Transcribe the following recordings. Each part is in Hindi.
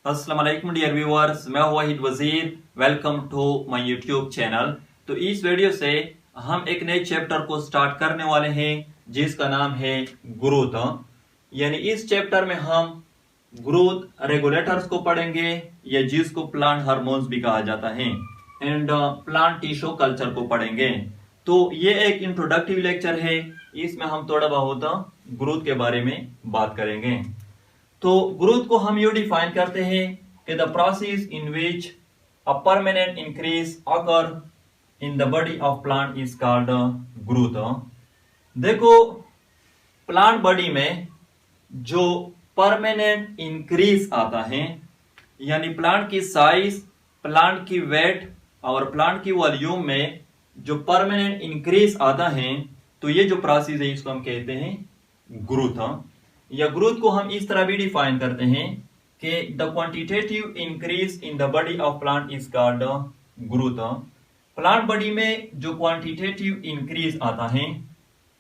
अस्सलाम वालेकुम डियर व्यूअर्स, मैं हूं Wahid Wazir. Welcome to my YouTube channel. तो इस वीडियो से हम एक नए चैप्टर को स्टार्ट करने वाले हैं जिसका नाम है ग्रोथ। यानी इस चैप्टर में हम ग्रोथ रेगुलेटर्स को पढ़ेंगे या जिसको प्लांट हार्मोन्स भी कहा जाता है एंड प्लांट टिश्यू कल्चर को पढ़ेंगे। तो ये एक इंट्रोडक्टिव लेक्चर है, इसमें हम थोड़ा बहुत ग्रोथ के बारे में बात करेंगे। तो ग्रोथ को हम यू डिफाइन करते हैं कि the process in which a permanent increase occur in the body of plant is called growth. देखो, प्लांट बॉडी में जो परमानेंट इंक्रीज आता है, यानी प्लांट की साइज, प्लांट की वेट और प्लांट की वॉल्यूम में जो परमानेंट इंक्रीज आता है, तो ये जो प्रोसेस है इसको हम कहते हैं ग्रोथ। या ग्रोथ को हम इस तरह भी डिफाइन करते हैं कि the quantitative increase in the body of plant is called growth. Plant body में जो क्वांटिटेटिव इंक्रीज आता है,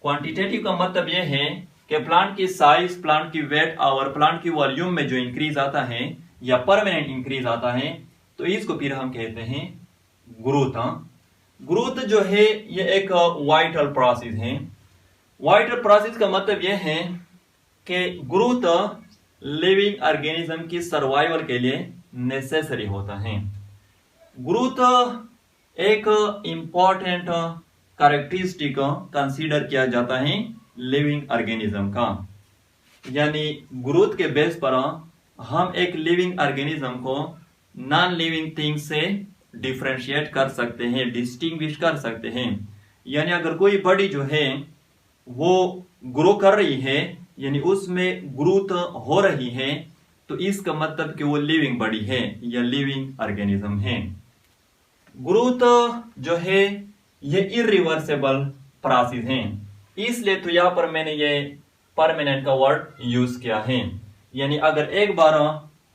क्वांटिटेटिव का मतलब यह है कि प्लांट की साइज, प्लांट की वेट और प्लांट की वॉल्यूम में जो इंक्रीज आता है या परमानेंट इंक्रीज आता है, तो इसको फिर हम कहते हैं ग्रोथ। ग्रोथ जो है ये एक वाइटल प्रोसेस है। वाइटल प्रोसेस का मतलब यह है कि ग्रोथ लिविंग ऑर्गेनिज्म की सर्वाइवल के लिए नेसेसरी होता है। ग्रोथ एक इंपॉर्टेंट कैरेक्टरिस्टिक कंसीडर किया जाता है लिविंग ऑर्गेनिज्म का। यानी ग्रोथ के बेस पर हम एक लिविंग ऑर्गेनिज्म को नॉन लिविंग थिंग से डिफरेंशिएट कर सकते हैं, डिस्टिंग्विश कर सकते हैं। यानी अगर कोई बॉडी जो है वो ग्रो कर रही है, यानी उसमें ग्रोथ हो रही है, तो इसका मतलब कि वो लिविंग बॉडी है या लिविंग ऑर्गेनिज्म है। ग्रोथ जो है ये इरिवर्सिबल प्रोसेस है, इसलिए तो यहां पर मैंने ये परमानेंट का वर्ड यूज किया है। यानी अगर एक बार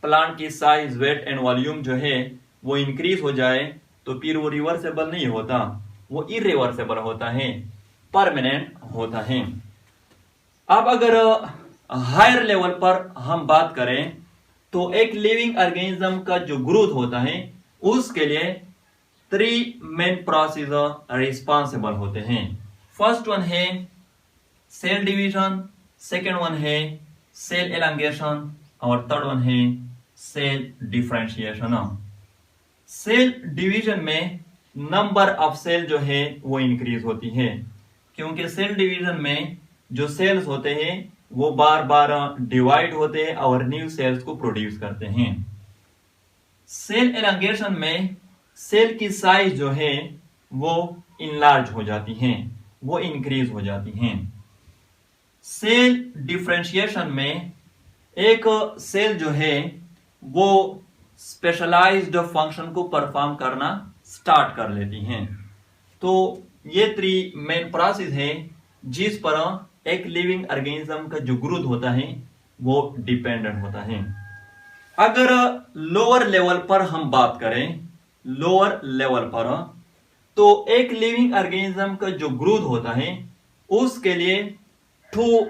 प्लांट की साइज, वेट एंड वॉल्यूम जो है वो इंक्रीज हो जाए तो फिर वो रिवर्सेबल नहीं होता, वो इरिवर्सिबल होता है, परमानेंट होता है। अब अगर हायर लेवल पर हम बात करें तो एक लिविंग ऑर्गेनिज्म का जो ग्रोथ होता है उसके लिए 3 मेन प्रोसेस रिस्पॉन्सिबल होते हैं। फर्स्ट वन है सेल डिवीजन, सेकेंड वन है सेल एलांगेशन और थर्ड वन है सेल डिफरेंशिएशन। सेल डिवीजन में नंबर ऑफ सेल जो है वो इंक्रीज होती है, क्योंकि सेल डिवीजन में जो सेल्स होते हैं वो बार बार डिवाइड होते हैं और न्यू सेल्स को प्रोड्यूस करते हैं। सेल एलांगेशन में सेल की साइज जो है वो इनलार्ज हो जाती है, वो इंक्रीज हो जाती हैं। सेल डिफरेंशिएशन में एक सेल जो है वो स्पेशलाइज्ड फंक्शन को परफॉर्म करना स्टार्ट कर लेती हैं। तो ये 3 मेन प्रोसेस है जिस पर एक लिविंग ऑर्गेनिज्म का जो ग्रोथ होता है वो डिपेंडेंट होता है। अगर लोअर लेवल पर हम बात करें, लोअर लेवल पर, तो एक लिविंग ऑर्गेनिज्म का जो ग्रोथ होता है उसके लिए 2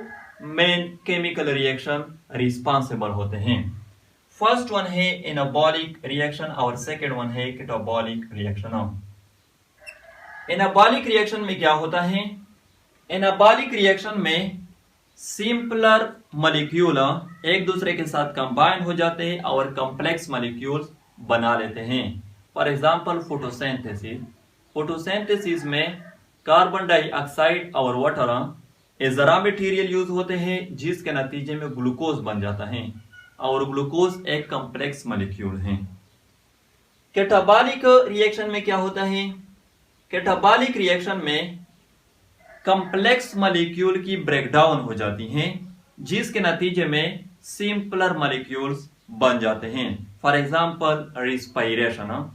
मेन केमिकल रिएक्शन रिस्पॉन्सिबल होते हैं। फर्स्ट वन है एनाबॉलिक रिएक्शन और सेकेंड वन है कैटाबॉलिक रिएक्शन। एनाबॉलिक रिएक्शन में क्या होता है? एनाबॉलिक रिएक्शन में सिंपलर मॉलिक्यूल एक दूसरे के साथ कंबाइन हो जाते हैं और कॉम्प्लेक्स मॉलिक्यूल्स बना लेते हैं। For example photosynthesis. फोटोसिंथेसिस में कार्बन डाइऑक्साइड और water as raw material use होते हैं, जिसके नतीजे में ग्लूकोज बन जाता है और ग्लूकोज एक कॉम्प्लेक्स मॉलिक्यूल है। कैटाबॉलिक रिएक्शन में क्या होता है? कैटाबॉलिक रिएक्शन में कॉम्प्लेक्स मॉलिक्यूल की ब्रेकडाउन हो जाती हैं, जिसके नतीजे में सिंपलर मॉलिक्यूल्स बन जाते हैं। For example respiration.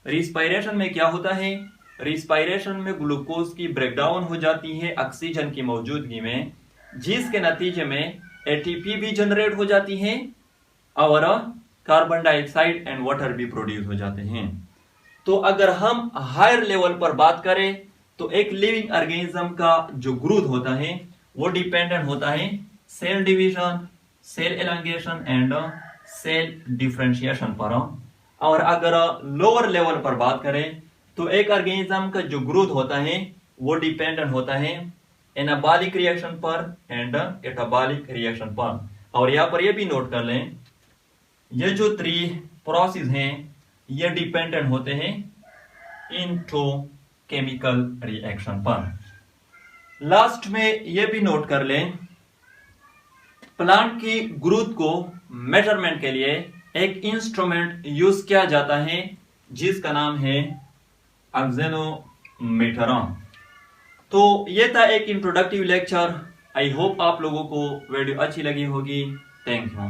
रिस्पायरेशन में क्या होता है? रिस्पायरेशन में ग्लूकोज की ब्रेकडाउन हो जाती है ऑक्सीजन की मौजूदगी में, जिसके नतीजे में एटीपी भी जनरेट हो जाती है और कार्बन डाइऑक्साइड एंड वाटर भी प्रोड्यूस हो जाते हैं। तो अगर हम हायर लेवल पर बात करें तो एक लिविंग ऑर्गेनिज्म का जो ग्रोथ होता है वो डिपेंडेंट होता है cell division, cell elongation and cell differentiation पर। और अगर लोअर लेवल पर बात करें तो एक ऑर्गेनिज्म का जो ग्रोथ होता है वो डिपेंडेंट होता है एनाबॉलिक रिएक्शन पर एंड कैटाबॉलिक रिएक्शन पर। और यहाँ पर ये भी नोट कर लें, ये जो 3 प्रोसेस हैं ये डिपेंडेंट होते हैं इनटू केमिकल रिएक्शन पर। लास्ट में ये भी नोट कर लें, प्लांट की ग्रोथ को मेजरमेंट के लिए एक इंस्ट्रूमेंट यूज किया जाता है जिसका नाम है एक्सेनोमीटर। तो ये था एक इंट्रोडक्टिव लेक्चर। आई होप आप लोगों को वीडियो अच्छी लगी होगी। Thank you.